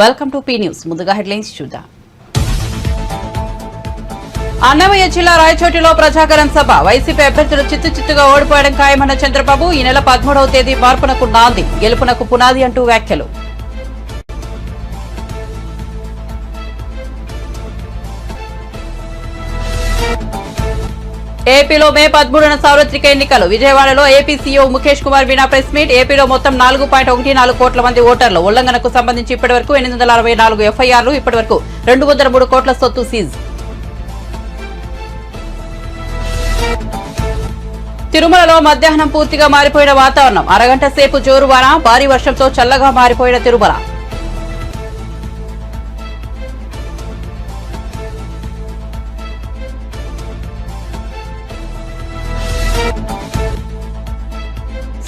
Welcome to P news. ముందుగా headlines చూద్దాం. అన్నమయ్య జిల్లా రాయచోటిలో ప్రజాగరం సభ. వైసీపీ అభ్యర్థులు చిత్తుగా ఓడిపోవడం ఖాయమన్న చంద్రబాబు. ఈ నెల 13వ తేదీ మార్పునకు నాంది, గెలుపునకు పునాది అంటూ వ్యాఖ్యలు. ఏపీలో మే 13న సార్వత్రిక ఎన్నికలు. విజయవాడలో AP CEO Mukesh Kumar Meena press meet. ఏపీలో మొత్తం 4.14 కోట్ల మంది ఓటర్లు. ఉల్లంఘనకు సంబంధించి ఇప్పటివరకు 864 ఎఫ్ఐఆర్లు. ఇప్పటివరకు 203 కోట్ల సొత్తు సీజ్. తిరుమలలో మధ్యాహ్నం పూర్తిగా మారిపోయిన వాతావరణం. అరగంట సేపు జోరువాన, భారీ వర్షంతో చల్లగా మారిపోయిన తిరుమల.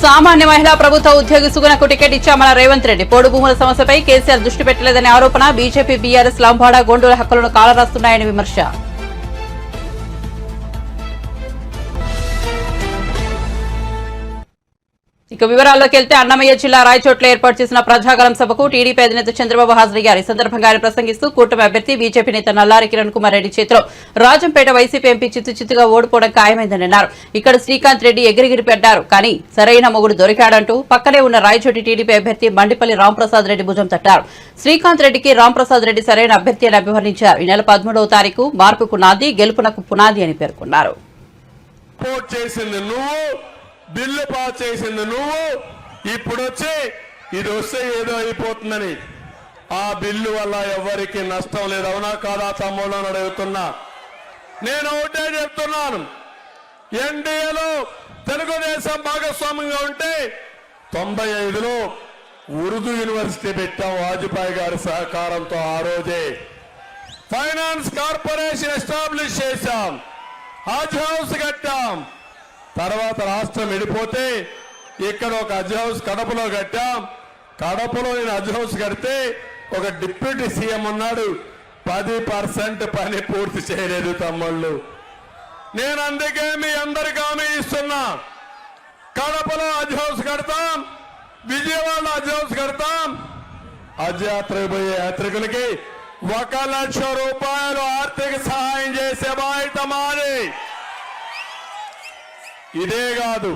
సామాన్య మహిళా ప్రభుత్వ ఉద్యోగి సుగుణకు టికెట్ ఇచ్చామన్న రేవంత్ రెడ్డి. పోడు భూముల సమస్యపై కేసీఆర్ దృష్టి పెట్టలేదనే ఆరోపణ. బీజేపీ బీఆర్ఎస్ లంబాడ గోండూల హక్కులను కాలరాస్తున్నాయని విమర్శ. ఇక వివరాల్లోకి వెళ్తే అన్నమయ్య జిల్లా రాయచోట్ల ఏర్పాటు చేసిన ప్రజాగలం సభకు టీడీపీ అధినేత చంద్రబాబు హాజరయ్యారు. ఈ సందర్భంగా ఆయన ప్రసంగిస్తూ కూటమి అభ్యర్థి బీజేపీ నేత నల్లారి కిరణ్ కుమార్ రెడ్డి చేతిలో రాజంపేట వైసీపీ ఎంపీ చిత్తుగా ఓడిపోవడం ఖాయమైందని అన్నారు. ఇక్కడ శ్రీకాంత్ రెడ్డి ఎగిరిగిరి పెట్టారు, కానీ సరైన మొగుడు దొరికాడంటూ పక్కనే ఉన్న రాయచోటి టీడీపీ అభ్యర్థి మండిపల్లి రాంప్రసాద్ రెడ్డి భుజం తట్టారు. శ్రీకాంత్ రెడ్డికి రాంప్రసాద్ రెడ్డి సరైన అభ్యర్థి అని అభివర్ణించారు. ఈ నెల 13వ తారీఖు మార్పుకు నాంది, గెలుపునకు పునాది అని పేర్కొన్నారు. బిల్లు పాస్ చేసింది నువ్వు, ఇప్పుడు వచ్చి ఇది వస్తే ఏదో అయిపోతుందని. ఆ బిల్లు వల్ల ఎవరికి నష్టం లేదు. అవునా కాదా తమ్ముళ్ళని అడుగుతున్నా. నేను ఒకటే చెప్తున్నాను, ఎన్డీఏలో తెలుగుదేశం భాగస్వామ్యంగా ఉంటే 95లో ఉర్దూ యూనివర్సిటీ పెట్టాం వాజ్పేయి గారి సహకారంతో. ఆ రోజే ఫైనాన్స్ కార్పొరేషన్ ఎస్టాబ్లిష్ చేశాం, హజ్ హౌస్ కట్టాం. తర్వాత రాష్ట్రం విడిపోతే ఇక్కడ ఒక హజ్ హౌస్ కడపలో కట్టాం. కడపలో నేను హజ్ హౌస్ కడితే ఒక డిప్యూటీ సీఎం ఉన్నాడు, 10% పని పూర్తి చేయలేదు తమ్ముళ్ళు. నేను అందుకే మీ అందరికీ హామీ ఇస్తున్నా, కడపలో హజ్ హౌస్ కడతాం, విజయవాడలో హజ్ హౌస్ కడతాం. హజ్ యాత్రకు పోయే యాత్రికులకి 1 లక్ష రూపాయలు ఆర్థిక సహాయం చేసే బాధ్యత మాది. ఇదే కాదు,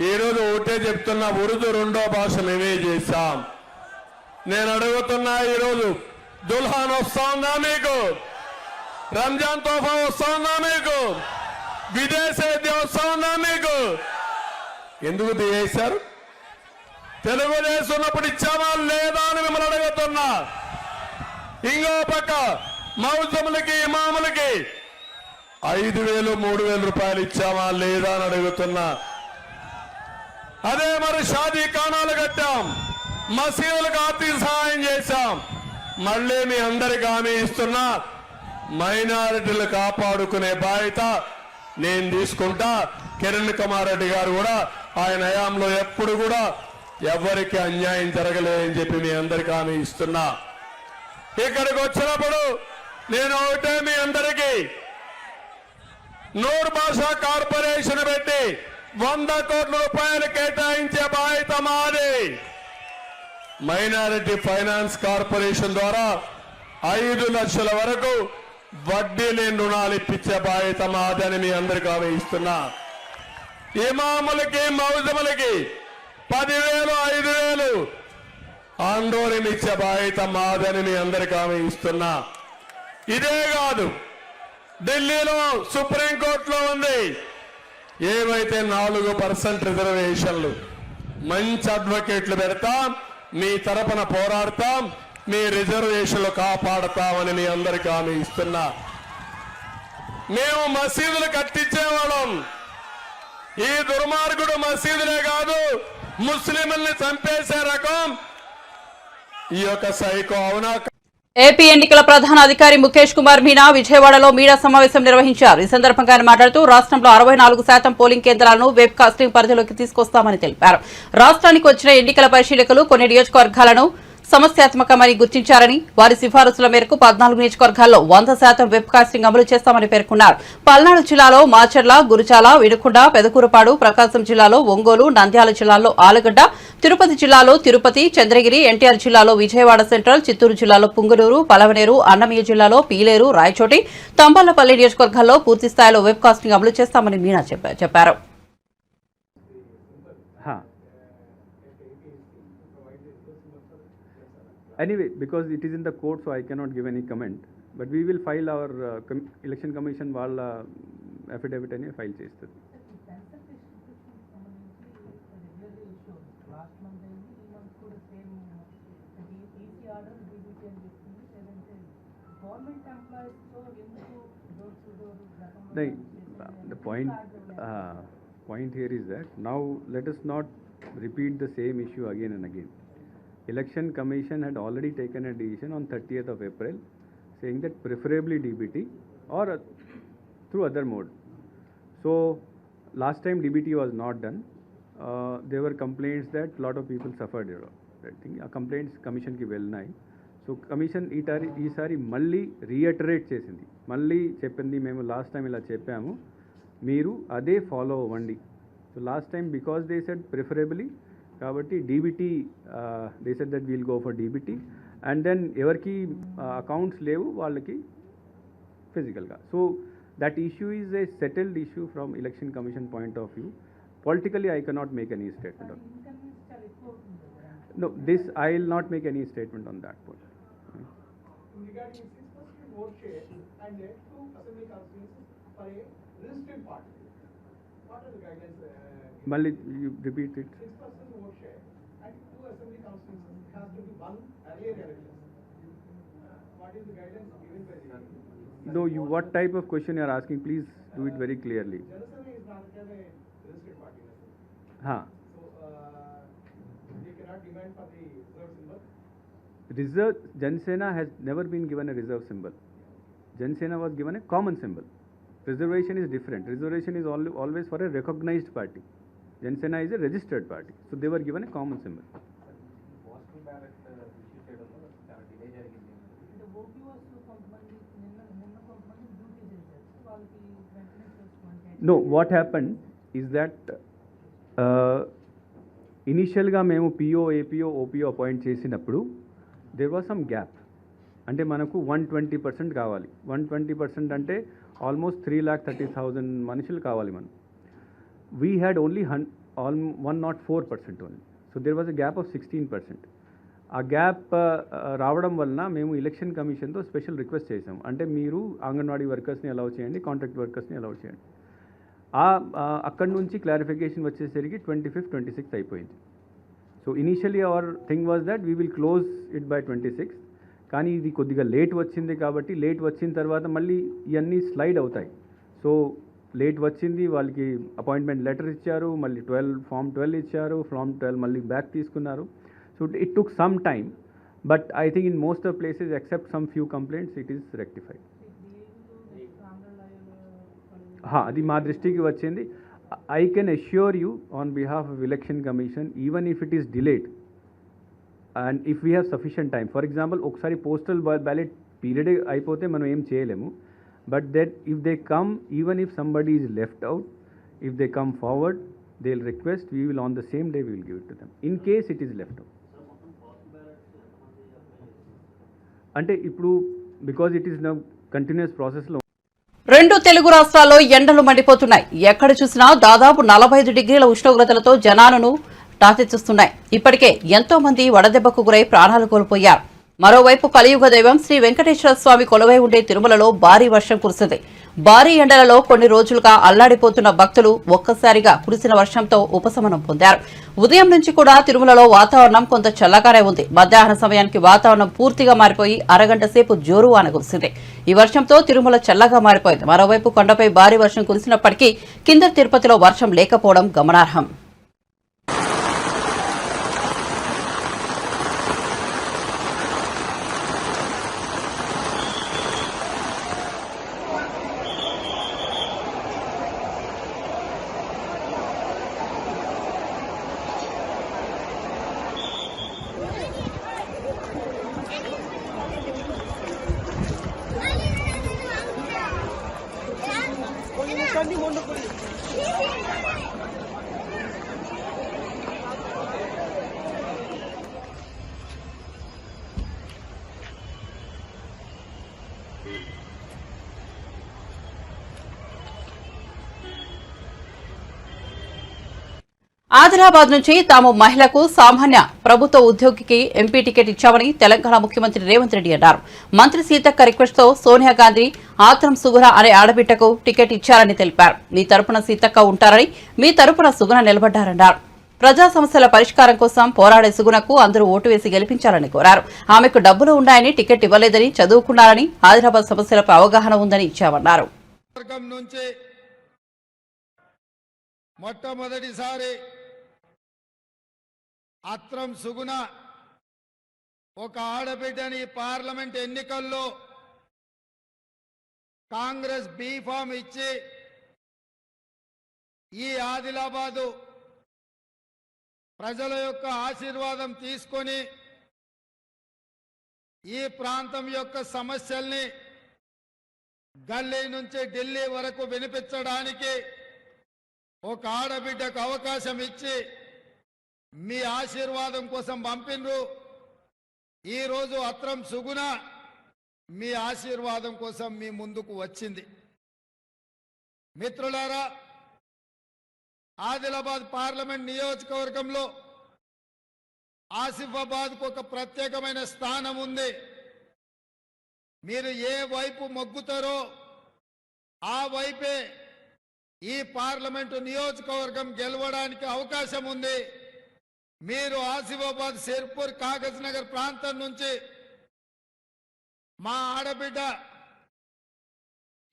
ఈరోజు ఒకటే చెప్తున్నా, ఉర్దూ 2వ భాష మేమే చేశాం. నేను అడుగుతున్నా, ఈరోజు దుల్హాన్ వస్తుందా మీకు? రంజాన్ తోఫా వస్తుందా మీకు? విదేశీ విద్య వస్తుందా మీకు? ఎందుకు చేశారు? తెలుగుదేశం ఉన్నప్పుడు ఇచ్చామా లేదా అని మిమ్మల్ని అడుగుతున్నా. ఇంకో పక్క మౌజములకి ఇమాములకి 5,000 3,000 రూపాయలు ఇచ్చామా లేదా అని అడుగుతున్నా. అదే మరి షాదీ ఖానాలు కట్టాం, మసీదులకు ఆర్థిక సహాయం చేశాం. మళ్ళీ మీ అందరికి హామీ ఇస్తున్నా, మైనారిటీలు కాపాడుకునే బాధ్యత నేను తీసుకుంటా. కిరణ్ కుమార్ రెడ్డి గారు కూడా ఆయన హయాంలో ఎప్పుడు కూడా ఎవరికి అన్యాయం జరగలేదని చెప్పి మీ అందరికి హామీ ఇస్తున్నా. ఇక్కడికి వచ్చినప్పుడు నేను ఒకటే మీ అందరికీ, నూర్ భాషా కార్పొరేషన్ పెట్టి 100 కోట్ల రూపాయలు కేటాయించే బాధ్యత మాది. మైనారిటీ ఫైనాన్స్ కార్పొరేషన్ ద్వారా 5 లక్షల వరకు వడ్డీ లేని రుణాలు ఇప్పించే బాధ్యత మాదని మీ అందరికీ హామీ ఇస్తున్నా. ఇమాములకి మౌజములకి 10,000 5,000 ఆందోళన ఇచ్చే బాధ్యత మాదని మీ అందరికీ హామీ ఇస్తున్నా. ఇదే కాదు, ఢిల్లీలో సుప్రీంకోర్టులో ఉంది, ఏవైతే 4% రిజర్వేషన్లు, మంచి అడ్వకేట్లు పెడతాం, మీ తరపున పోరాడతాం, మీ రిజర్వేషన్లు కాపాడతామని మీ అందరికీ హామీ ఇస్తున్నా. మేము మసీదులు కట్టించేవాళ్ళం. ఈ దుర్మార్గుడు మసీదులే కాదు, ముస్లింల్ని చంపేసే రకం ఈ యొక్క సైకో. అవునా? ఏపీ ఎన్నికల ప్రధాన అధికారి ముఖేష్ కుమార్ మీనా విజయవాడలో మీడియా సమావేశం నిర్వహించారు. ఈ సందర్భంగా ఆయన మాట్లాడుతూ రాష్ట్రంలో 64% పోలింగ్ కేంద్రాలను వెబ్ కాస్టింగ్ పరిధిలోకి తీసుకొస్తామని తెలిపారు. రాష్ట్రానికి వచ్చిన ఎన్నికల పరిశీలకులు కొన్ని నియోజకవర్గాలను సమస్యాత్మకమని గుర్తించారని వారి సిఫారసుల మేరకు 14 నియోజకవర్గాల్లో 100% వెబ్ కాస్టింగ్ అమలు చేస్తామని పేర్కొన్నారు. పల్నాడు జిల్లాలో మాచర్ల, గురుచాల, వినుకొండ, పెదకూరపాడు, ప్రకాశం జిల్లాలో ఒంగోలు, నంద్యాల జిల్లాలో ఆలగడ్డ, తిరుపతి జిల్లాలో తిరుపతి, చంద్రగిరి, ఎన్టీఆర్ జిల్లాలో విజయవాడ సెంట్రల్, చిత్తూరు జిల్లాలో పుంగనూరు, పలమనేరు, అన్నమయ్య జిల్లాలో పీలేరు, రాయచోటి, తంబాలపల్లి నియోజకవర్గాల్లో పూర్తి స్థాయిలో వెబ్ కాస్టింగ్ అమలు చేస్తామని మీనా చెప్పారు. Anyway, because it is in the court, so I cannot give any comment. But we will file our election commission వాళ్ళ affidavit అని ఫైల్ చేస్తుంది. The point here is that now let us not repeat the same issue again and again. Election Commission had already taken a decision on 30th of April saying that preferably DBT or through other mode. So last time DBT was not done. There were complaints that a lot of people suffered. I think complaints commission ki velnayi. So commission ఈసారి మళ్ళీ రీఅటరేట్ చేసింది. మళ్ళీ చెప్పింది మేము last time ఇలా చెప్పాము, మీరు అదే ఫాలో అవ్వండి. So last time because they said preferably కాబట్టి DBT they said that we'll go for DBT and then ఎవరికి అకౌంట్స్ లేవు వాళ్ళకి ఫిజికల్గా. So that issue is a settled issue from election commission point of view. Politically, I cannot make any statement on no, this I will not make any statement on that point. Regarding 6% vote share and led to assembly constituencies for a resistant party. What are the guidelines? Malli, you repeat it. 6% vote share and 2 assembly constituencies has to be won earlier elections. What is the guidelines given by the? No, you what type of question you are asking? Please do it very clearly. Janasena is not a resistant party. Ha. They cannot demand for the reserve symbol. Reserve Janasena has never been given a reserve symbol. Janasena was given a common symbol. Reservation is different. Reservation is always for a recognized party. Janasena is a registered party, so they were given a common symbol. No, what happened is that ఇనీషియల్గా మేము PO APO Oppo appoint చేసినప్పుడు there was some gap. అంటే మనకు 120% కావాలి. 120% అంటే almost 3,30,000 మనుషులు కావాలి మనం. We had only 104% only. So there was a gap of 16%. ఆ గ్యాప్ రావడం వలన మేము ఎలక్షన్ కమిషన్తో స్పెషల్ రిక్వెస్ట్ చేసాము. అంటే మీరు అంగన్వాడీ వర్కర్స్ని అలౌ చేయండి, కాంట్రాక్ట్ వర్కర్స్ని అలౌ చేయండి. అక్కడి నుంచి క్లారిఫికేషన్ వచ్చేసరికి 25th, 26th అయిపోయింది. So initially our thing was that we will close it by 26th. కానీ ఇది కొద్దిగా లేట్ వచ్చింది కాబట్టి లేట్ వచ్చిన తర్వాత మళ్ళీ ఇవన్నీ స్లైడ్ అవుతాయి. సో లేట్ వచ్చింది, వాళ్ళకి అపాయింట్మెంట్ లెటర్ ఇచ్చారు, మళ్ళీ ఫామ్ 12 ఇచ్చారు, ఫామ్ 12 మళ్ళీ బ్యాక్ తీసుకున్నారు. So it took some time, but I think in most of places except some few complaints it is rectified. అది మా దృష్టికి వచ్చింది. I can assure you on behalf of election commission, even if it is delayed and if we have sufficient time. For example ఒకసారి postal ballot period అయిపోతే మనం ఏం చేయలేము. But that if they come, even if somebody is left out, if they come forward, they will request, we will on the same day we will give it to them in case it is left out. అంటే ఇప్పుడు because it is now continuous ప్రాసెస్లో. 2 తెలుగు రాష్ట్రాల్లో ఎండలు మండిపోతున్నాయి. ఎక్కడ చూసినా దాదాపు 45 డిగ్రీల ఉష్ణోగ్రతలతో జనాలను టాతెత్తిస్తున్నాయి. ఇప్పటికే ఎంతో మంది వడదెబ్బకు గురై ప్రాణాలు కోల్పోయారు. మరోవైపు కలియుగ దైవం శ్రీ వెంకటేశ్వర స్వామి కొలువై ఉండే తిరుమలలో భారీ వర్షం కురిసింది. భారీ ఎండలలో కొన్ని రోజులుగా అల్లాడిపోతున్న భక్తులు ఒక్కసారిగా కురిసిన వర్షంతో ఉపశమనం పొందారు. ఉదయం నుంచి కూడా తిరుమలలో వాతావరణం కొంత చల్లగానే ఉంది. మధ్యాహ్న సమయానికి వాతావరణం పూర్తిగా మారిపోయి అరగంట సేపు జోరువాన కురిసింది. ఈ వర్షంతో తిరుమల చల్లగా మారిపోయింది. మరోవైపు కొండపై భారీ వర్షం కురిసినప్పటికీ కింద తిరుపతిలో వర్షం లేకపోవడం గమనార్హం. ఆదిలాబాద్ నుంచి తాము మహిళకు సామాన్య ప్రభుత్వ ఉద్యోగికి ఎంపీ టికెట్ ఇచ్చామని తెలంగాణ ముఖ్యమంత్రి రేవంత్ రెడ్డి అన్నారు. మంత్రి సీతక్క రిక్వెస్ట్ తో సోనియా గాంధీ ఆత్రం సుగుణ అనే ఆడబిడ్డకు టికెట్ ఇచ్చారని తెలిపారు. మీ తరపున సీతక్క ఉంటారని, మీ తరపున సుగుణ నిలబడ్డారన్నారు. ప్రజా సమస్యల పరిష్కారం కోసం పోరాడే సుగుణకు అందరూ ఓటు వేసి గెలిపించాలని కోరారు. ఆమెకు డబ్బులు ఉన్నాయని టికెట్ ఇవ్వలేదని, చదువుకున్నారని, ఆదిలాబాద్ సమస్యలపై అవగాహన ఉందని ఇచ్చామన్నారు. మొట్టమొదటిసారి అత్రం సుగుణ ఒక ఆడబిడ్డని పార్లమెంట్ ఎన్నికల్లో కాంగ్రెస్ బీఫామ్ ఇచ్చి ఈ ఆదిలాబాదు ప్రజల యొక్క ఆశీర్వాదం తీసుకొని ఈ ప్రాంతం యొక్క సమస్యల్ని గల్లీ నుంచి ఢిల్లీ వరకు వినిపించడానికి ఒక ఆడబిడ్డకు అవకాశం ఇచ్చి మీ ఆశీర్వాదం కోసం పంపినరు. ఈరోజు అత్రం సుగుణ మీ ఆశీర్వాదం కోసం మీ ముందుకు వచ్చింది. మిత్రులారా, ఆదిలాబాద్ పార్లమెంట్ నియోజకవర్గంలో ఆసిఫాబాద్కు ఒక ప్రత్యేకమైన స్థానం ఉంది. మీరు ఏ వైపు మొగ్గుతారో ఆ వైపే ఈ పార్లమెంటు నియోజకవర్గం గెలవడానికి అవకాశం ఉంది. మీరు ఆసిఫాబాద్, సిర్పూర్, కాగజ్ నగర్ ప్రాంతం నుంచి మా ఆడబిడ్డ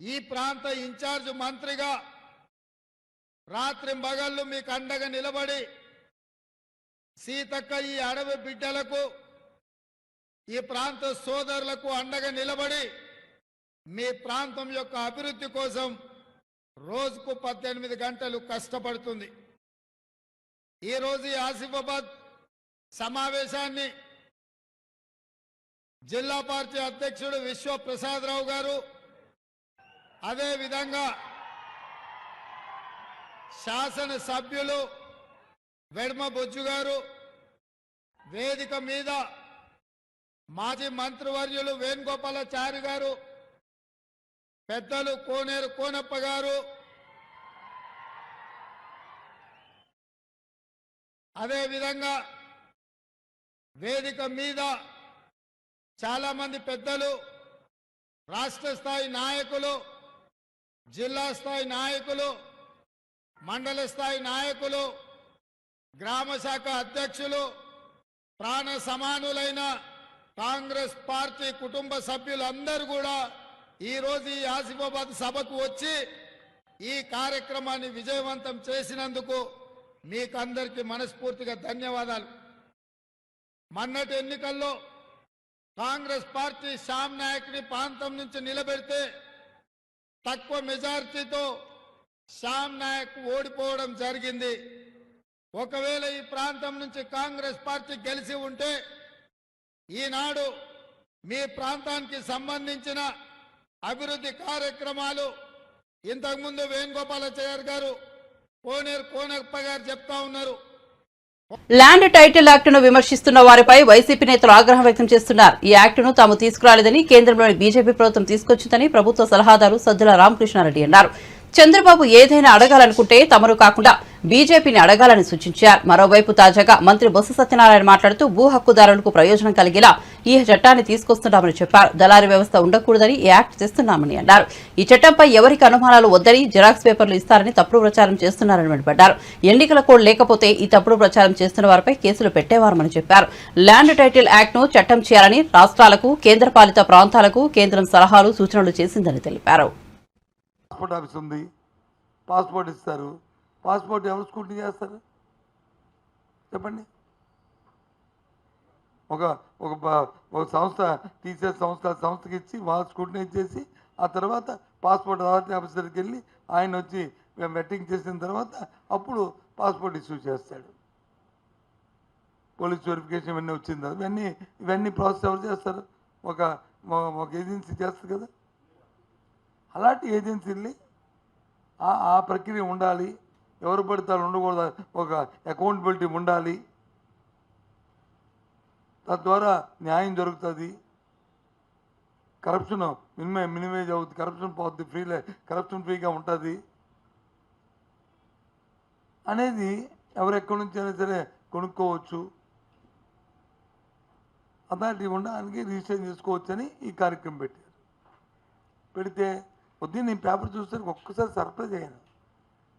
ఈ ప్రాంత ఇన్ఛార్జ్ మంత్రిగా రాత్రింబగళ్ళు మీకు అండగా నిలబడి సీతక్క ఈ అడవి బిడ్డలకు, ఈ ప్రాంత సోదరులకు అండగా నిలబడి మీ ప్రాంతం యొక్క అభివృద్ధి కోసం రోజుకు 18 గంటలు కష్టపడుతుంది. ఈరోజు ఈ ఆసిఫాబాద్ సమావేశాన్ని జిల్లా పార్టీ అధ్యక్షుడు విశ్వప్రసాదరావు గారు, అదేవిధంగా శాసన సభ్యులు వెడ్మ బొజ్జు గారు, వేదిక మీద మాజీ మంత్రివర్యులు వేణుగోపాలాచారి గారు, పెద్దలు కోనేరు కోనప్ప గారు, అదేవిధంగా వేదిక మీద చాలా మంది పెద్దలు, రాష్ట్ర స్థాయి నాయకులు, జిల్లా స్థాయి నాయకులు, మండల స్థాయి నాయకులు, గ్రామ శాఖ అధ్యక్షులు, ప్రాణ సమానులైన కాంగ్రెస్ పార్టీ కుటుంబ సభ్యులందరూ కూడా ఈరోజు ఈ ఆసిఫాబాద్ సభకు వచ్చి ఈ కార్యక్రమాన్ని విజయవంతం చేసినందుకు మీకందరికీ మనస్ఫూర్తిగా ధన్యవాదాలు. మొన్నటి ఎన్నికల్లో కాంగ్రెస్ పార్టీ శ్యామ్ నాయక్ని ప్రాంతం నుంచి నిలబెడితే తక్కువ మెజారిటీతో శ్యామ్ నాయక్ ఓడిపోవడం జరిగింది. ఒకవేళ ఈ ప్రాంతం నుంచి కాంగ్రెస్ పార్టీ గెలిచి ఉంటే ఈనాడు మీ ప్రాంతానికి సంబంధించిన అభివృద్ధి కార్యక్రమాలు ఇంతకుముందు వేణుగోపాలాచారి గారు, కోనేరు కోనప్ప గారు చెప్తా ఉన్నారు. ల్యాండ్ టైటిల్ యాక్టును విమర్శిస్తున్న వారిపై వైసీపీ నేతలు ఆగ్రహం వ్యక్తం చేస్తున్నారు. ఈ యాక్టును తాము తీసుకురాలేదని, కేంద్రంలోని బీజేపీ ప్రభుత్వం తీసుకొచ్చిందని ప్రభుత్వ సలహాదారు సజ్జల రామకృష్ణారెడ్డి అన్నారు. చంద్రబాబు ఏదైనా అడగాలనుకుంటే తమను కాకుండా బీజేపీని అడగాలని సూచించారు. మరోవైపు తాజాగా మంత్రి బొత్స సత్యనారాయణ మాట్లాడుతూ భూ హక్కుదారులకు ప్రయోజనం కలిగేలా ఈ చట్టాన్ని తీసుకొస్తున్నామని చెప్పారు. దళారీ వ్యవస్థ ఉండకూడదని ఈ యాక్ట్ తెస్తున్నామని అన్నారు. ఈ చట్టంపై ఎవరికి అనుమానాలు వద్దని, జిరాక్స్ పేపర్లు ఇస్తారని తప్పుడు ప్రచారం చేస్తున్నారని మండిపడ్డారు. ఎన్నికల కోడ్ లేకపోతే ఈ తప్పుడు ప్రచారం చేస్తున్న వారిపై కేసులు పెట్టేవారమని చెప్పారు. ల్యాండ్ టైటిల్ యాక్ట్ ను చట్టం చేయాలని రాష్ట్రాలకు, కేంద్రపాలిత ప్రాంతాలకు కేంద్రం సలహాలు, సూచనలు చేసిందని తెలిపారు. పాస్పోర్ట్ ఆఫీస్ ఉంది, పాస్పోర్ట్ ఇస్తారు. పాస్పోర్ట్ ఎవరు స్క్రూటినీ చేస్తారు చెప్పండి? ఒక సంస్థ, టీచర్ సంస్థకి ఇచ్చి వాళ్ళు స్క్రూటినీ చేసి ఆ తర్వాత పాస్పోర్ట్ అథారిటీ ఆఫీసర్కి వెళ్ళి ఆయన వచ్చి వెట్టింగ్ చేసిన తర్వాత అప్పుడు పాస్పోర్ట్ ఇష్యూ చేస్తాడు. పోలీస్ వెరిఫికేషన్ ఇవన్నీ వచ్చింది కదా, ఇవన్నీ ప్రాసెస్ ఎవరు చేస్తారు? ఒక ఏజెన్సీ చేస్తుంది కదా. అలాంటి ఏజెన్సీల్ని ఆ ప్రక్రియ ఉండాలి. ఎవరు పడతారు ఉండకూడదు, ఒక అకౌంటబిలిటీ ఉండాలి. తద్వారా న్యాయం జరుగుతుంది. కరప్షన్ మినిమైజ్ అవుతుంది, కరప్షన్ పోద్ది, కరప్షన్ ఫ్రీగా ఉంటుంది అనేది ఎవరెక్కడి నుంచి అయినా సరే కొనుక్కోవచ్చు, అథారిటీ ఉండడానికి రిజిస్ట్రేషన్ చేసుకోవచ్చని ఈ కార్యక్రమం పెట్టారు. పెడితే పొద్దున్న నేను పేపర్ చూస్తే ఒక్కసారి సర్ప్రైజ్ అయ్యాను.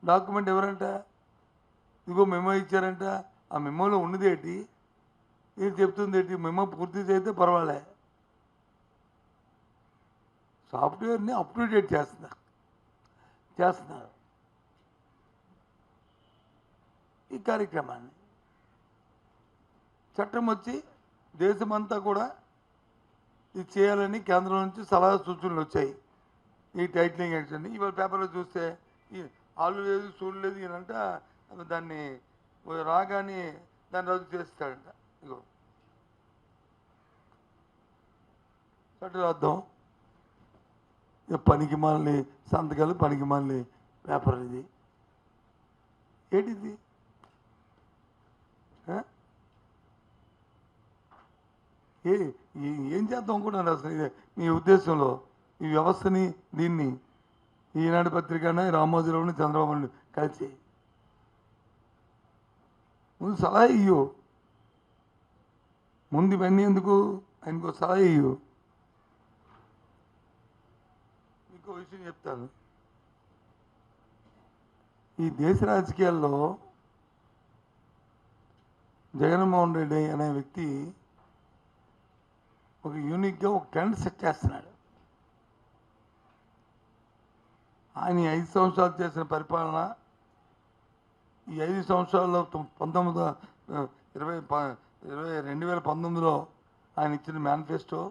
డాక్యుమెంట్ ఎవరంట, ఇదిగో మెమో ఇచ్చారంట, ఆ మెమోలో ఉన్నది ఏంటి, ఇది చెప్తుంది ఏంటి, మెమో పూర్తి చేస్తే పర్వాలే, సాఫ్ట్వేర్ని అప్ టు డేట్ చేస్తున్నారు ఈ కార్యక్రమాన్ని. చట్టం వచ్చి దేశమంతా కూడా ఇది చేయాలని కేంద్రం నుంచి సలహా సూచనలు వచ్చాయి. ఈ టైటిలింగ్ యాక్షన్ ఇవాళ పేపర్లో చూస్తే ఆలు లేదు చూడు లేదు ఈయనంట దాన్ని రాగానే దాన్ని రద్దు చేస్తాడంట. ఇగో చట్టరాద్దాం, పనికి మాలని సంతకాలు, పనికి మాలని పేపర్, ఇది ఏంటిది? ఏం చేద్దాం అనుకుంటున్నారు అసలు మీ ఉద్దేశంలో? ఈ వ్యవస్థని దీన్ని ఈనాడు పత్రికన రామోజీరావుని చంద్రబాబుని కలిసి ముందు సలహా ఇయ్యు, ముందు ఇవన్నీ ఎందుకు, ఆయనకు సలహా ఇయ్యు. ఇంకో విషయం చెప్తాను, ఈ దేశ రాజకీయాల్లో జగన్మోహన్ రెడ్డి అనే వ్యక్తి ఒక యూనిక్గా ఒక ట్రెండ్ సెట్ చేస్తున్నాడు. ఆయన 5 సంవత్సరాలు చేసిన పరిపాలన, ఈ 5 సంవత్సరాల్లో 2019లో ఆయన ఇచ్చిన మేనిఫెస్టో,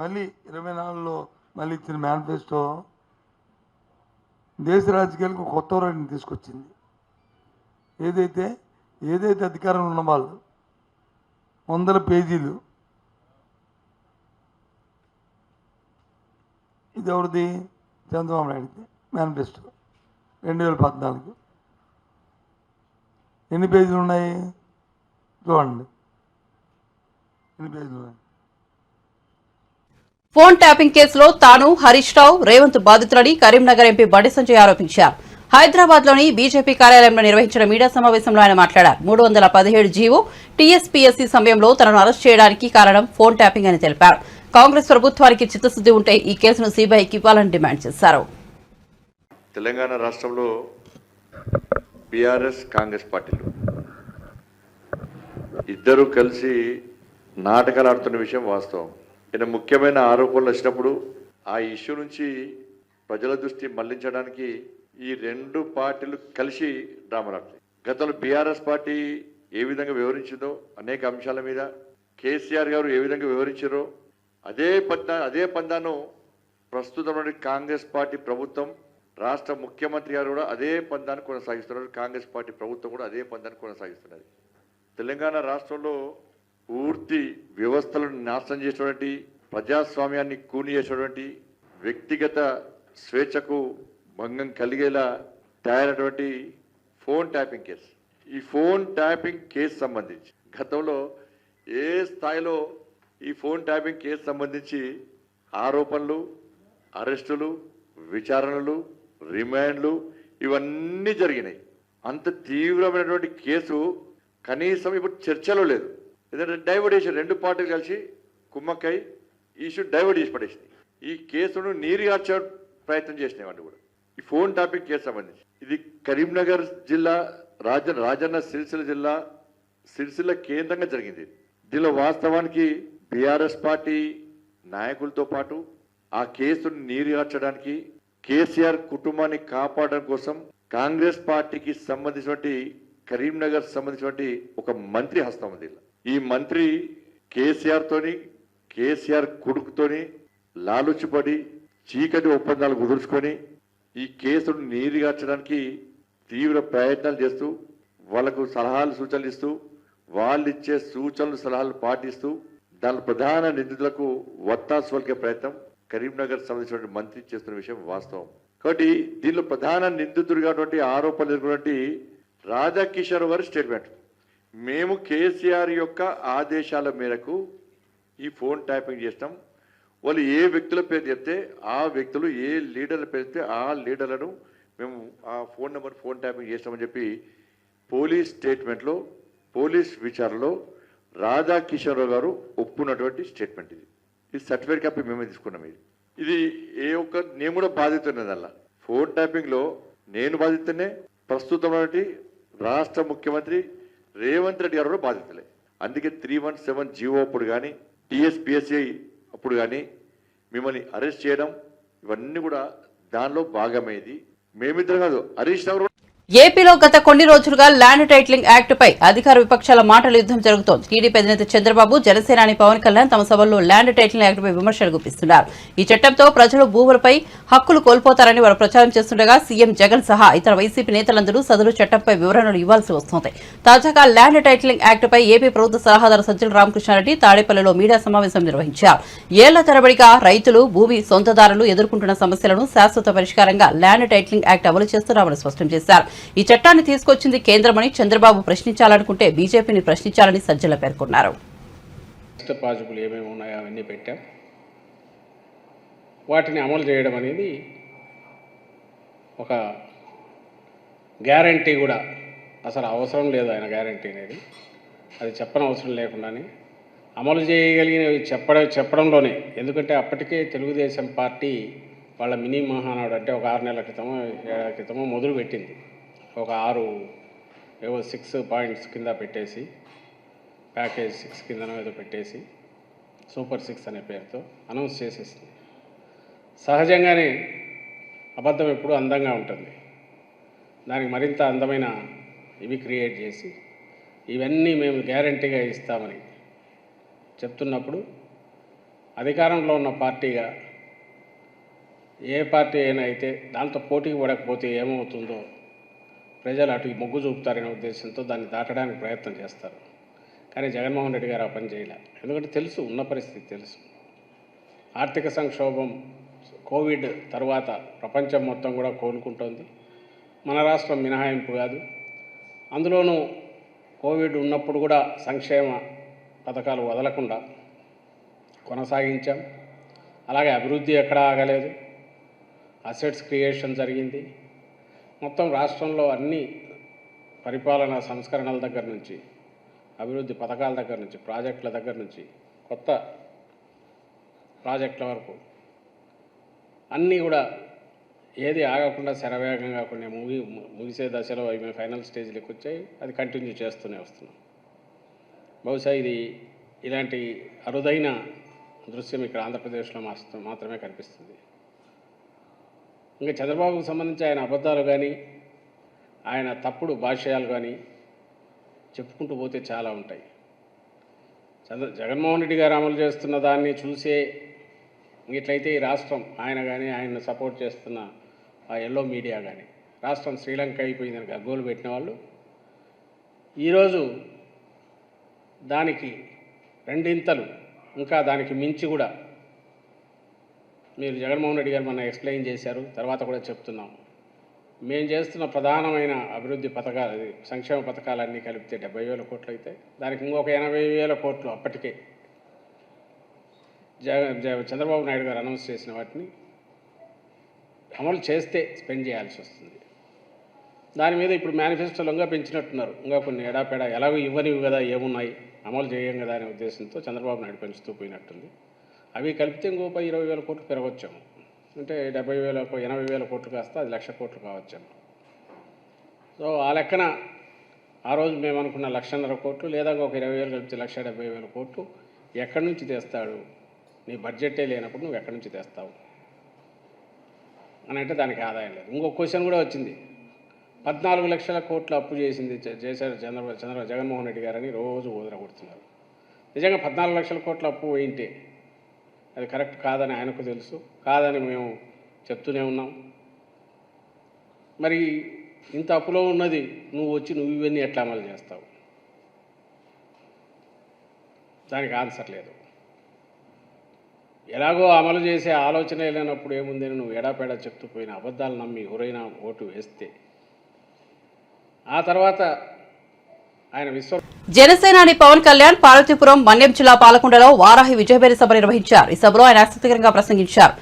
మళ్ళీ 24లో మళ్ళీ ఇచ్చిన మేనిఫెస్టో దేశ రాజకీయాలకు కొత్త రైట్ని తీసుకొచ్చింది. ఏదైతే అధికారంలో ఉన్న వాళ్ళు 100 పేజీలు, ఇది ఎవరిది? చంద్రబాబు నాయుడుది మేనిఫెస్టో 2014. ఎన్ని పేజీలు ఉన్నాయి చూడండి, ఎన్ని పేజీలు ఉన్నాయి. ఫోన్ ట్యాపింగ్ కేసులో తాను, హరీష్ రావు, రేవంత్ బాధితులని కరీంనగర్ ఎంపీ బండి సంజయ్ ఆరోపించారు. హైదరాబాద్ లోని బీజేపీ కార్యాలయంలో నిర్వహించిన మీడియా సమావేశంలో ఆయన మాట్లాడారు. 317 జీవో టీఎస్పీఎస్సీ సమయంలో తనను అరెస్ట్ చేయడానికి కారణం ఫోన్ ట్యాపింగ్ అని తెలిపారు. కాంగ్రెస్ ప్రభుత్వానికి చిత్తశుద్ది ఉంటే ఈ కేసును సీబీఐకి ఇవ్వాలని డిమాండ్ చేశారు. తెలంగాణ రాష్ట్రంలో బీఆర్ఎస్ కాంగ్రెస్ పార్టీలు ఇద్దరు కలిసి నాటకాలు ఆడుతున్న విషయం వాస్తవం. ఈయన ముఖ్యమైన ఆరోపణలు వచ్చినప్పుడు ఆ ఇష్యూ నుంచి ప్రజల దృష్టి మళ్లించడానికి ఈ 2 పార్టీలు కలిసి డ్రామాలాడుతాయి. గతంలో బీఆర్ఎస్ పార్టీ ఏ విధంగా వివరించిందో అనేక అంశాల మీద, కేసీఆర్ గారు ఏ విధంగా వివరించారో అదే పందాను ప్రస్తుతమైన కాంగ్రెస్ పార్టీ ప్రభుత్వం, రాష్ట్ర ముఖ్యమంత్రి గారు కూడా అదే పందాన్ని కొనసాగిస్తున్నారు. కాంగ్రెస్ పార్టీ ప్రభుత్వం కూడా అదే పందాన్ని కొనసాగిస్తున్నది. తెలంగాణ రాష్ట్రంలో పూర్తి వ్యవస్థలను నాశనం చేసినటువంటి, ప్రజాస్వామ్యాన్ని కూని చేసినటువంటి, వ్యక్తిగత స్వేచ్ఛకు భంగం కలిగేలా తయారైనటువంటి ఫోన్ ట్యాపింగ్ కేసు. ఈ ఫోన్ ట్యాపింగ్ కేసు సంబంధించి గతంలో ఏ స్థాయిలో ఈ ఫోన్ ట్యాపింగ్ కేసు సంబంధించి ఆరోపణలు, అరెస్టులు, విచారణలు, రిమాండ్లు ఇవన్నీ జరిగినాయి. అంత తీవ్రమైనటువంటి కేసు కనీసం ఇప్పుడు చర్చలో లేదు. ఎందుకంటే డైవర్ట్ చేసి 2 పార్టీలు కలిసి కుమ్మక్కై ఇష్యూ డైవర్ట్ చేసి పడేసింది. ఈ కేసును నీరుగార్చే ప్రయత్నం చేసినాయి కూడా. ఈ ఫోన్ టాపిక్ కేసు సంబంధించి ఇది కరీంనగర్ జిల్లా రాజన్న సిరిసిల్ల జిల్లా సిరిసిల్ల కేంద్రంగా జరిగింది. దీనిలో వాస్తవానికి బీఆర్ఎస్ పార్టీ నాయకులతో పాటు ఆ కేసును నీరుగార్చడానికి, కేసీఆర్ కుటుంబాన్ని కాపాడడం కోసం కాంగ్రెస్ పార్టీకి సంబంధించినటువంటి కరీంనగర్ సంబంధించినటువంటి ఒక మంత్రి హస్తం ఉంది. ఈ మంత్రి కేసీఆర్ కొడుకుతోని లాలుచిపడి చీకటి ఒప్పందాలు కుదుర్చుకొని ఈ కేసును నీరుగార్చడానికి తీవ్ర ప్రయత్నాలు చేస్తూ, వాళ్లకు సలహాలు సూచనలు ఇస్తూ, వాళ్ళు ఇచ్చే సూచనలు సలహాలు పాటిస్తూ దాని ప్రధాన నిందితులకు వత్తాసు పలికే ప్రయత్నం కరీంనగర్ సంబంధించిన మంత్రి చేస్తున్న విషయం వాస్తవం. కాబట్టి దీనిలో ప్రధాన నిందితుడిగా ఆరోపణలు ఎదుర్కొన్నటువంటి రాధాకిషోర్ వారి స్టేట్మెంట్, మేము కేసీఆర్ యొక్క ఆదేశాల మేరకు ఈ ఫోన్ ట్యాపింగ్ చేసినాం, వాళ్ళు ఏ వ్యక్తుల పేరు చెప్తే ఆ వ్యక్తులు ఏ లీడర్ల పేరు చెప్తే ఆ లీడర్లను మేము ఆ ఫోన్ నెంబర్ ఫోన్ ట్యాపింగ్ చేస్తామని చెప్పి పోలీస్ స్టేట్మెంట్లో పోలీస్ విచారణలో రాధా కిషన్ రావు గారు ఒప్పుకున్నటువంటి స్టేట్మెంట్ ఇది. ఇది సర్టిఫికేట్ కాపీ మేమే తీసుకున్నాం. ఇది ఏ ఒక్క నేను కూడా బాధ్యత ఉన్నది అలా. ఫోన్ ట్యాపింగ్లో నేను బాధితనే, ప్రస్తుతం రాష్ట్ర ముఖ్యమంత్రి రేవంత్ రెడ్డి గారు కూడా బాధితులే. అందుకే 317 జీవో అప్పుడు కానీ టీఎస్పీఎస్ఐ అప్పుడు కానీ మిమ్మల్ని అరెస్ట్ చేయడం ఇవన్నీ కూడా దానిలో భాగమేది. మేమిద్దరం కాదు, హరీష్ రావు ఏపీలో గత కొన్ని రోజులుగా ల్యాండ్ టైటిలింగ్ యాక్ట్ పై అధికార విపక్షాల మాటల యుద్ధం జరుగుతోంది. టీడీపీ అధినేత చంద్రబాబు, జనసేనాని పవన్ కళ్యాణ్ తమ సభల్లో ల్యాండ్ టైటిలింగ్ యాక్ట్ పై విమర్శలు గుప్పిస్తున్నారు. ఈ చట్టంతో ప్రజలు భూములపై హక్కులు కోల్పోతారని వారు ప్రచారం చేస్తుండగా సీఎం జగన్ సహా ఇతర వైసీపీ నేతలందరూ సదరు చట్టంపై వివరణలు ఇవ్వాల్సి వస్తోంది. తాజాగా ల్యాండ్ టైటిలింగ్ యాక్ట్ పై ఏపీ ప్రభుత్వ సలహాదారు సజ్జల రామకృష్ణారెడ్డి తాడేపల్లిలో మీడియా సమావేశం నిర్వహించారు. ఏళ్ల తరబడిగా రైతులు, భూమి సొంతదారులు ఎదుర్కొంటున్న సమస్యలను శాశ్వత పరిష్కారంగా ల్యాండ్ టైటిలింగ్ యాక్ట్ అమలు చేస్తున్నామని స్పష్టం చేశారు. ఈ చట్టాన్ని తీసుకొచ్చింది కేంద్రమని చంద్రబాబు ప్రశ్నించాలనుకుంటే బీజేపీని ప్రశ్నించాలని సజ్జల పేర్కొన్నారు. పాజిబుల్ ఏమేమి ఉన్నాయో అవన్నీ పెట్టాం. వాటిని అమలు చేయడం అనేది ఒక గ్యారంటీ కూడా అసలు అవసరం లేదు. ఆయన గ్యారంటీ అనేది అది చెప్పనవసరం లేకుండానే అమలు చేయగలిగినవి చెప్పడంలోనే. ఎందుకంటే అప్పటికే తెలుగుదేశం పార్టీ వాళ్ళ మినీ మహానాడు అంటే ఒక 6 నెలల క్రితమో 7 నెలల క్రితమో మొదలు పెట్టింది. ఒక 6 పాయింట్స్ కింద పెట్టేసి, ప్యాకేజ్ 6 కిందనో ఏదో పెట్టేసి సూపర్ 6 అనే పేరుతో అనౌన్స్ చేసేసింది. సహజంగానే అబద్ధం ఎప్పుడూ అందంగా ఉంటుంది. దానికి మరింత అందమైన ఇవి క్రియేట్ చేసి ఇవన్నీ మేము గ్యారంటీగా ఇస్తామని చెప్తున్నప్పుడు అధికారంలో ఉన్న పార్టీగా ఏ పార్టీ అయినా అయితే దాంతో పోటీకి పడకపోతే ఏమవుతుందో ప్రజలు అటు మొగ్గు చూపుతారనే ఉద్దేశంతో దాన్ని దాటడానికి ప్రయత్నం చేస్తారు. కానీ జగన్మోహన్ రెడ్డి గారు ఆ పని చేయలే. ఎందుకంటే తెలుసు, ఉన్న పరిస్థితి తెలుసు. ఆర్థిక సంక్షోభం, కోవిడ్ తర్వాత ప్రపంచం మొత్తం కూడా కోలుకుంటోంది. మన రాష్ట్రం మినహాయింపు కాదు. అందులోనూ కోవిడ్ ఉన్నప్పుడు కూడా సంక్షేమ పథకాలు వదలకుండా కొనసాగించాం. అలాగే అభివృద్ధి ఎక్కడా ఆగలేదు. అసెట్స్ క్రియేషన్ జరిగింది. మొత్తం రాష్ట్రంలో అన్ని పరిపాలనా సంస్కరణల దగ్గర నుంచి, అభివృద్ధి పథకాల దగ్గర నుంచి, ప్రాజెక్టుల దగ్గర నుంచి, కొత్త ప్రాజెక్టుల వరకు అన్నీ కూడా ఏది ఆగకుండా శరవేగంగా కొన్ని ముగిసే దశలో అవి ఫైనల్ స్టేజ్లోకి వచ్చాయి. అది కంటిన్యూ చేస్తూనే వస్తున్నాం. బహుశా ఇది ఇలాంటి అరుదైన దృశ్యం ఇక్కడ ఆంధ్రప్రదేశ్లో మాత్రమే కనిపిస్తుంది. ఇంకా చంద్రబాబుకు సంబంధించి ఆయన అబద్ధాలు కానీ ఆయన తప్పుడు భాష్యాలు కానీ చెప్పుకుంటూ పోతే చాలా ఉంటాయి. జగన్మోహన్ రెడ్డి గారు అమలు చేస్తున్న దాన్ని చూసే ఇట్లయితే ఈ రాష్ట్రం, ఆయన కానీ ఆయన్ని సపోర్ట్ చేస్తున్న ఆ ఎల్లో మీడియా కానీ రాష్ట్రం శ్రీలంక అయిపోయిందని గగ్గోలు పెట్టిన వాళ్ళు ఈరోజు దానికి రెండింతలు ఇంకా దానికి మించి కూడా మీరు జగన్మోహన్ రెడ్డి గారు మన ఎక్స్ప్లెయిన్ చేశారు. తర్వాత కూడా చెప్తున్నాం, మేము చేస్తున్న ప్రధానమైన అభివృద్ధి పథకాలు, సంక్షేమ పథకాలన్నీ కలిపితే 70,000 కోట్లు అయితే దానికి ఇంకొక 80,000 కోట్లు అప్పటికే చంద్రబాబు నాయుడు గారు అనౌన్స్ చేసిన వాటిని అమలు చేస్తే స్పెండ్ చేయాల్సి వస్తుంది. దాని మీద ఇప్పుడు మేనిఫెస్టోలో పెంచినట్టున్నారు. ఇంకా కొన్ని ఎడాపెడా ఎలాగో ఇవ్వనివి కదా, ఏమున్నాయి అమలు చేయం కదా అనే ఉద్దేశంతో చంద్రబాబు నాయుడు పెంచుతూ పోయినట్టుంది. అవి కలిపితే ఇంకో 20,000 కోట్లు పెరగొచ్చాము. అంటే 80,000 కోట్లు కాస్త అది 1,00,000 కోట్లు కావచ్చాము. సో ఆ లెక్కన ఆ రోజు మేము అనుకున్న 1,50,000 కోట్లు లేదా ఒక 20,000 కలిపితే 1,70,000 కోట్లు ఎక్కడి నుంచి తెస్తాడు? నీ బడ్జెటే లేనప్పుడు నువ్వు ఎక్కడి నుంచి తెస్తావు అని అంటే దానికి ఆదాయం లేదు. ఇంకో క్వశ్చన్ కూడా వచ్చింది. 14 లక్షల కోట్లు అప్పు చేశారు జగన్మోహన్ రెడ్డి గారని రోజు కొడుతున్నారు. నిజంగా 14 లక్షల కోట్ల అప్పు పోయింటే అది కరెక్ట్ కాదని ఆయనకు తెలుసు, కాదని మేము చెప్తూనే ఉన్నాం. మరి ఇంత అప్పులో ఉన్నది నువ్వు వచ్చి నువ్వు ఇవన్నీ ఎట్లా అమలు చేస్తావు? దానికి ఆన్సర్ లేదు. ఎలాగో అమలు చేసే ఆలోచన లేనప్పుడు ఏముందని నువ్వు ఎడాపెడా చెప్తూ పోయిన అబద్ధాలు నమ్మి ఎవరైనా ఓటు వేస్తే ఆ తర్వాత ఆయన జనసేనాని పవన్ కళ్యాణ్ పార్వతీపురం మన్యం జిల్లా పాలకొండలో వారాహి విజయబేరి సభ నిర్వహించారు. ఈ సభలో ఆయన ఆసక్తికరంగా ప్రసంగించారు.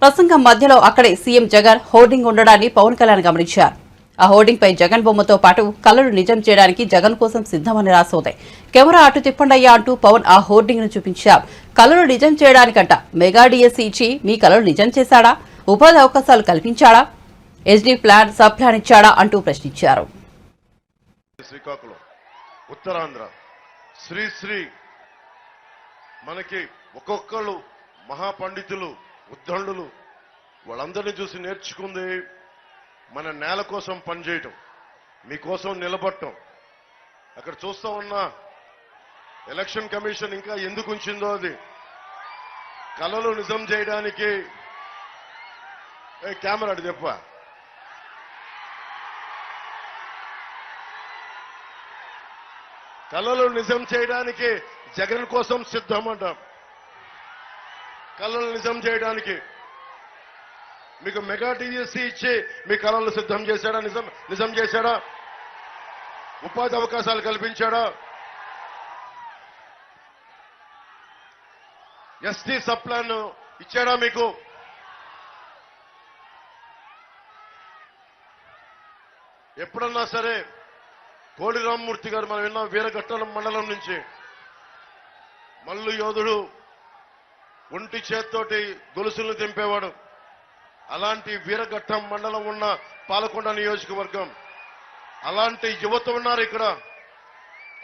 ప్రసంగం మధ్యలో అక్కడే సీఎం జగన్ హోర్డింగ్ ఉండడాన్ని పవన్ కళ్యాణ్ గమనించారు. ఆ హోర్డింగ్ పై జగన్ బొమ్మతో పాటు కలలు నిజం చేయడానికి జగన్ కోసం సిద్ధమని రాసోంది. కెమెరా అటు తిప్పండయ్యా అంటూ పవన్ ఆ హోర్డింగ్ ను చూపించారు. కలలు నిజం చేయడానికంట మెగా డిఎస్సీ ఇచ్చి మీ కలలు నిజం చేశాడా, ఉపాధి అవకాశాలు కల్పించాడా, ఎస్డీ ప్లాన్ సబ్ ప్లాన్ ఇచ్చాడా అంటూ ప్రశ్నించారు. శ్రీకాకుళం ఉత్తరాంధ్ర శ్రీ మనకి ఒక్కొక్కళ్ళు మహాపండితులు ఉద్దండులు వాళ్ళందరినీ చూసి నేర్చుకుంది మన నేల కోసం పనిచేయటం, మీకోసం నిలబడటం. అక్కడ చూస్తా ఉన్నా ఎలక్షన్ కమిషన్ ఇంకా ఎందుకు ఉంచిందో అది కలలు నిజం చేయడానికి. కెమెరా అటు చెప్ప కళలు నిజం చేయడానికి జగన్ కోసం సిద్ధమంట. కళలు నిజం చేయడానికి మీకు మెగా డిఎస్సీ ఇచ్చి మీ కళలు సిద్ధం చేశాడా, నిజం చేశాడా, ఉపాధి అవకాశాలు కల్పించాడా, ఎస్టీ సబ్ ప్లాన్ ఇచ్చాడా మీకు? ఎప్పుడన్నా సరే కోడి రామ్మూర్తి గారు మనం విన్నాం వీరఘట్టం మండలం నుంచి మల్లు యోధుడు ఒంటి చేత్తోటి గొలుసులను తెంపేవాడు. అలాంటి వీరఘట్టం మండలం ఉన్న పాలకొండ నియోజకవర్గం, అలాంటి యువత ఉన్నారు ఇక్కడ.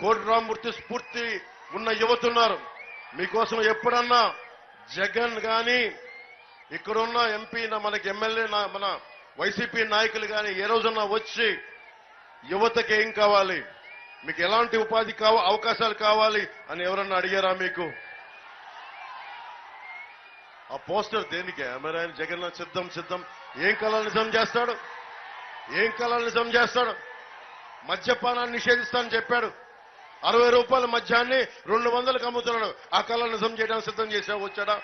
కోడి రామ్మూర్తి స్ఫూర్తి ఉన్న యువత ఉన్నారు. మీకోసం ఎప్పుడన్నా జగన్ గాని ఇక్కడున్న ఎంపీ మనకి ఎమ్మెల్యే మన వైసీపీ నాయకులు కానీ ఏ రోజున్నా వచ్చి యువతకి ఏం కావాలి, మీకు ఎలాంటి ఉపాధి అవకాశాలు కావాలి అని ఎవరన్నా అడిగారా మీకు? ఆ పోస్టర్ దేనికి? మరి ఆయన జగన్ సిద్ధం ఏం కళలు నిజం చేస్తాడు? ఏం కళలు నిజం చేస్తాడు? మద్యపానాన్ని నిషేధిస్తానని చెప్పాడు. 60 రూపాయల మద్యాన్ని 200కు అమ్ముతున్నాడు. ఆ కళలు నిజం చేయడానికి సిద్ధం చేశావు, వచ్చాడా?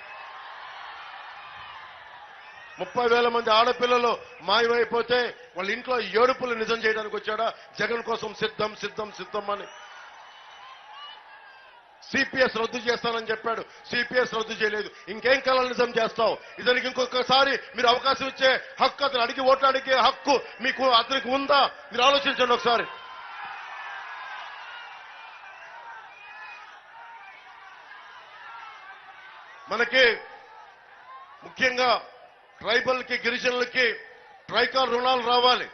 30,000 మంది ఆడపిల్లలు మాయమైపోతే వాళ్ళ ఇంట్లో ఏడుపులు నిజం చేయడానికి వచ్చాడా? జగన్ కోసం సిద్ధం అని. సిపిఎస్ రద్దు చేస్తానని చెప్పాడు, సిపిఎస్ రద్దు చేయలేదు. ఇంకేం కళలు నిజం చేస్తావు? ఇతనికి ఇంకొకసారి మీరు అవకాశం ఇచ్చే హక్కు, అతను అడిగి ఓట్లు అడిగే హక్కు మీకు అతనికి ఉందా? మీరు ఆలోచించండి ఒకసారి. మనకి ముఖ్యంగా ట్రైబల్కి గిరిజనులకి ట్రైకార్ రుణాలు రావాలి.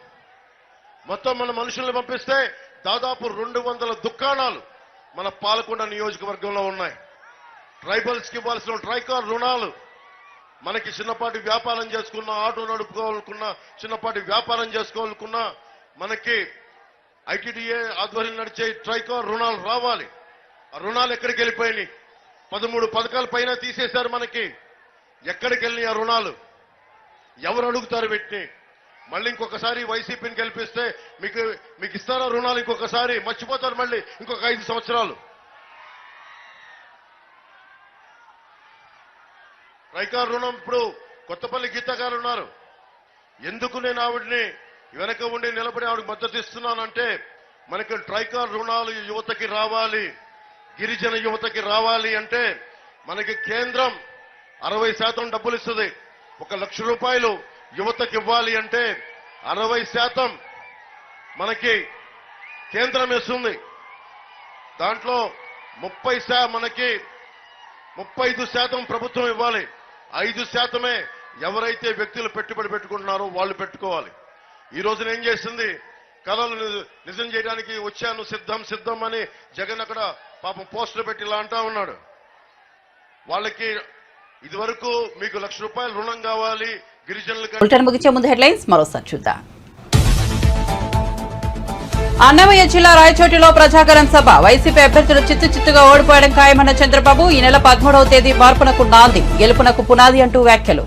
మొత్తం మన మనుషుల్ని పంపిస్తే దాదాపు 200 దుకాణాలు మన పాలకొండ నియోజకవర్గంలో ఉన్నాయి. ట్రైబల్స్కి ఇవ్వాల్సిన ట్రైకార్ రుణాలు, మనకి చిన్నపాటి వ్యాపారం చేసుకున్నా, ఆటో నడుపుకోవాలనుకున్నా, చిన్నపాటి వ్యాపారం చేసుకోవాలనుకున్నా మనకి ఐటీడీఏ ఆధ్వర్యం నడిచే ట్రైకార్ రుణాలు రావాలి. ఆ రుణాలు ఎక్కడికి వెళ్ళిపోయినాయి? 13 పథకాల పైన తీసేశారు. మనకి ఎక్కడికి వెళ్ళినాయి ఆ రుణాలు? ఎవరు అడుగుతారు వీటిని? మళ్ళీ ఇంకొకసారి వైసీపీని గెలిపిస్తే మీకు ఇస్తారా రుణాలు? ఇంకొకసారి మర్చిపోతారు మళ్ళీ ఇంకొక 5 సంవత్సరాలు. ట్రైకార్ రుణం ఇప్పుడు కొత్తపల్లి గీత గారు ఉన్నారు. ఎందుకు నేను ఆవిడని వెనక ఉండి నిలబడి ఆవిడకి మద్దతు ఇస్తున్నానంటే, మనకి ట్రైకార్ రుణాలు యువతకి రావాలి, గిరిజన యువతకి రావాలి అంటే మనకి కేంద్రం 60% డబ్బులు ఇస్తుంది. 1 లక్ష రూపాయలు యువతకి ఇవ్వాలి అంటే 60% మనకి కేంద్రం ఇస్తుంది. దాంట్లో 35% ప్రభుత్వం ఇవ్వాలి. 5% ఎవరైతే వ్యక్తులు పెట్టుబడి పెట్టుకుంటున్నారో వాళ్ళు పెట్టుకోవాలి. ఈ రోజున ఏం చేస్తుంది? కళలు నిజం చేయడానికి వచ్చాను సిద్ధం అని జగన్ అక్కడ పాపం పోస్టులు పెట్టి ఇలా అంటా ఉన్నాడు. వాళ్ళకి ఇదివరకు మీకు 1 లక్ష రూపాయలు రుణం కావాలి గిరిజనులకు. ముగించే ముందు హెడ్లైన్స్ మరోసారి చూద్దాం. అన్నమయ్య జిల్లా రాయచోటిలో ప్రజాగరం సభ. వైసీపీ అభ్యర్థులు చిత్తుగా ఓడిపోవడం ఖాయమన్న చంద్రబాబు. ఈ నెల 13వ తేదీ మార్పునకు నాంది, గెలుపునకు పునాది అంటూ వ్యాఖ్యలు.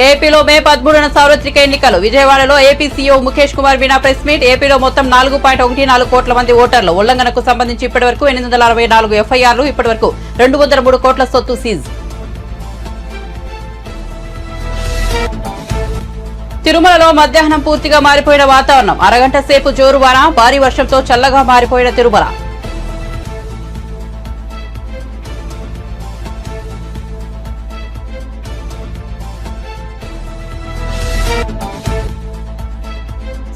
ఏపీలో మే 13న సార్వత్రిక ఎన్నికలు. విజయవాడలో AP CEO Mukesh Kumar Meena press meet. ఏపీలో మొత్తం 4.14 కోట్ల మంది ఓటర్లు. ఉల్లంఘనకు సంబంధించి ఇప్పటివరకు 864 ఎఫ్ఐఆర్లు. ఇప్పటివరకు 203 కోట్ల సొత్తు సీజ్. తిరుమలలో మధ్యాహ్నం పూర్తిగా మారిపోయిన వాతావరణం. అరగంట సేపు జోరువాన, భారీ వర్షంతో చల్లగా మారిపోయిన తిరుమల.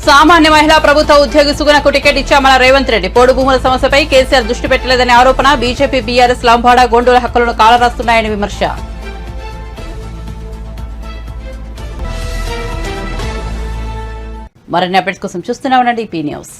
సామాన్య మహిళా ప్రభుత్వ ఉద్యోగి సుగుణకు టికెట్ ఇచ్చామన్న రేవంత్ రెడ్డి. పోడు భూముల సమస్యపై కేసీఆర్ దృష్టి పెట్టలేదనే ఆరోపణ. బీజేపీ బీఆర్ఎస్ లంబాడ గోండూల హక్కులను కాలరాస్తున్నాయని విమర్శ. మరిన్ని అప్డేట్స్ కోసం చూస్తూనే ఉండండి ఈపీ న్యూస్.